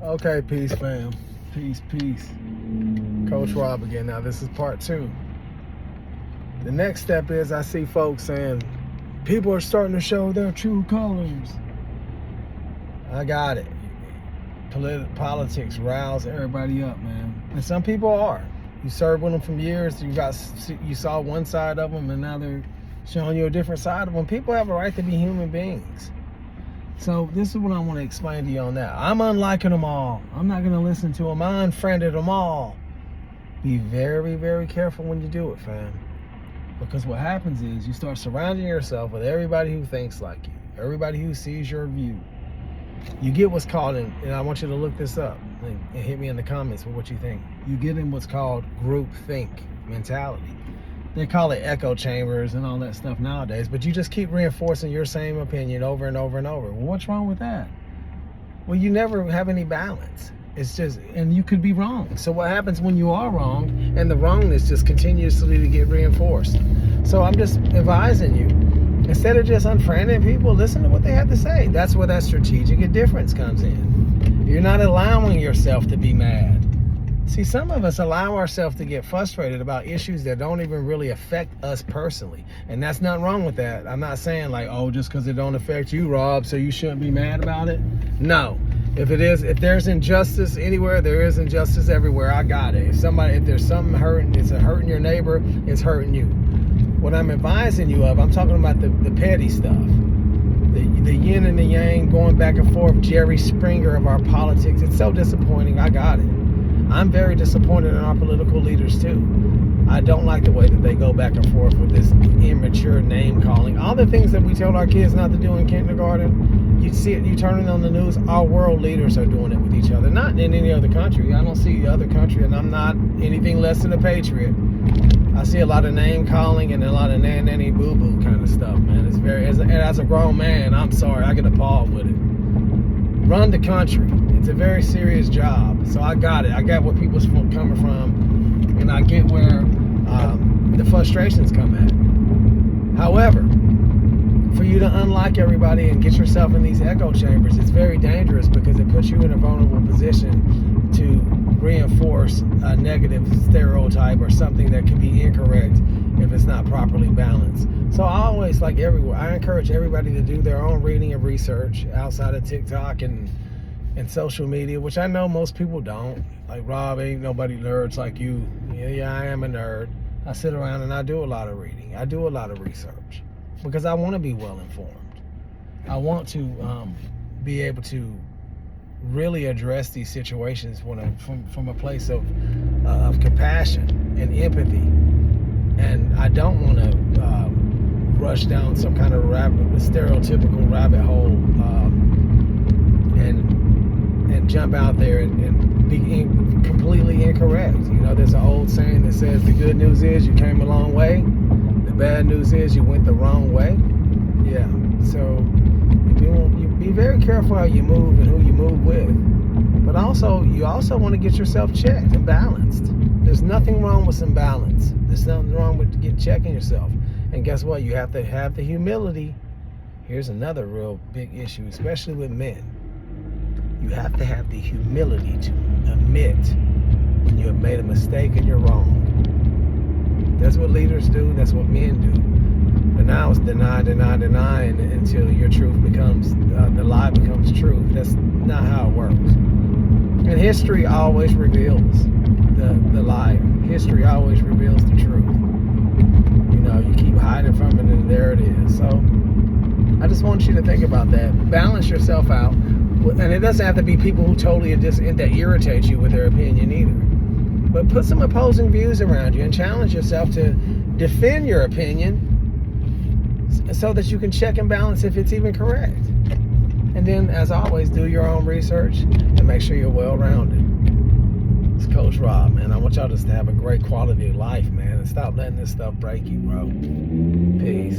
Okay, peace, fam. Peace. Coach Rob again. Now, this is part 2. The next step is I see folks saying, people are starting to show their true colors. I got it. Politics riles everybody up, man. And some people are. You served with them for years. You saw one side of them, and now they're showing you a different side of them. People have a right to be human beings. So this is what I want to explain to you on that. I'm unliking them all. I'm not going to listen to them. I unfriended them all. Be very, very careful when you do it, fam. Because what happens is you start surrounding yourself with everybody who thinks like you, everybody who sees your view. You get what's called, and I want you to look this up and hit me in the comments with what you think. You get in what's called group think mentality. They call it echo chambers and all that stuff nowadays, but you just keep reinforcing your same opinion over and over and over. Well, what's wrong with that? Well, you never have any balance. It's just, and you could be wrong. So what happens when you are wrong and the wrongness just continuously to get reinforced? So I'm just advising you, instead of just unfriending people, listen to what they have to say. That's where that strategic indifference comes in. You're not allowing yourself to be mad. See, some of us allow ourselves to get frustrated about issues that don't even really affect us personally. And that's nothing wrong with that. I'm not saying like, oh, just because it don't affect you, Rob, so you shouldn't be mad about it. No. If there's injustice anywhere, there is injustice everywhere. I got it. If there's something hurting, it's hurting your neighbor, it's hurting you. What I'm advising you of, I'm talking about the petty stuff. The yin and the yang, going back and forth, Jerry Springer of our politics. It's so disappointing. I got it. I'm very disappointed in our political leaders too. I don't like the way that they go back and forth with this immature name calling. All the things that we told our kids not to do in kindergarten, you see it, you turn it on the news, our world leaders are doing it with each other. Not in any other country. I don't see other country, and I'm not anything less than a patriot. I see a lot of name calling and a lot of nanny boo boo kind of stuff, man. It's very, as a grown man, I'm sorry, I get appalled with it. Run the country. It's a very serious job. So I got it. I got where people's coming from, and I get where the frustrations come at. However, for you to unlike everybody and get yourself in these echo chambers, it's very dangerous because it puts you in a vulnerable position to reinforce a negative stereotype or something that can be incorrect if it's not properly balanced. So I always, like everywhere, I encourage everybody to do their own reading and research outside of TikTok and social media, which I know most people don't. Like, Rob, ain't nobody nerds like you. Yeah, I am a nerd. I sit around and I do a lot of reading. I do a lot of research because I want to be well informed. I want to be able to really address these situations from a place of compassion and empathy. And I don't want to rush down some kind of stereotypical rabbit hole and jump out there and be completely incorrect. You know, there's an old saying that says the good news is you came a long way. The bad news is you went the wrong way. Yeah, so you be very careful how you move and who you move with. But you also want to get yourself checked and balanced. There's nothing wrong with some balance. There's nothing wrong with checking yourself. And guess what? You have to have the humility. Here's another real big issue, especially with men. You have to have the humility to admit when you have made a mistake and you're wrong. That's what leaders do. That's what men do. But now it's deny until your truth becomes, the lie becomes truth. That's not how it works. And history always reveals the liar. History always reveals the truth. You know, you keep hiding from it and there it is. So I just want you to think about that. Balance yourself out. And it doesn't have to be people who totally that irritate you with their opinion either. But put some opposing views around you and challenge yourself to defend your opinion so that you can check and balance if it's even correct. And then, as always, do your own research and make sure you're well-rounded. It's Coach Rob, man. I want y'all just to have a great quality of life, man, and stop letting this stuff break you, bro. Peace.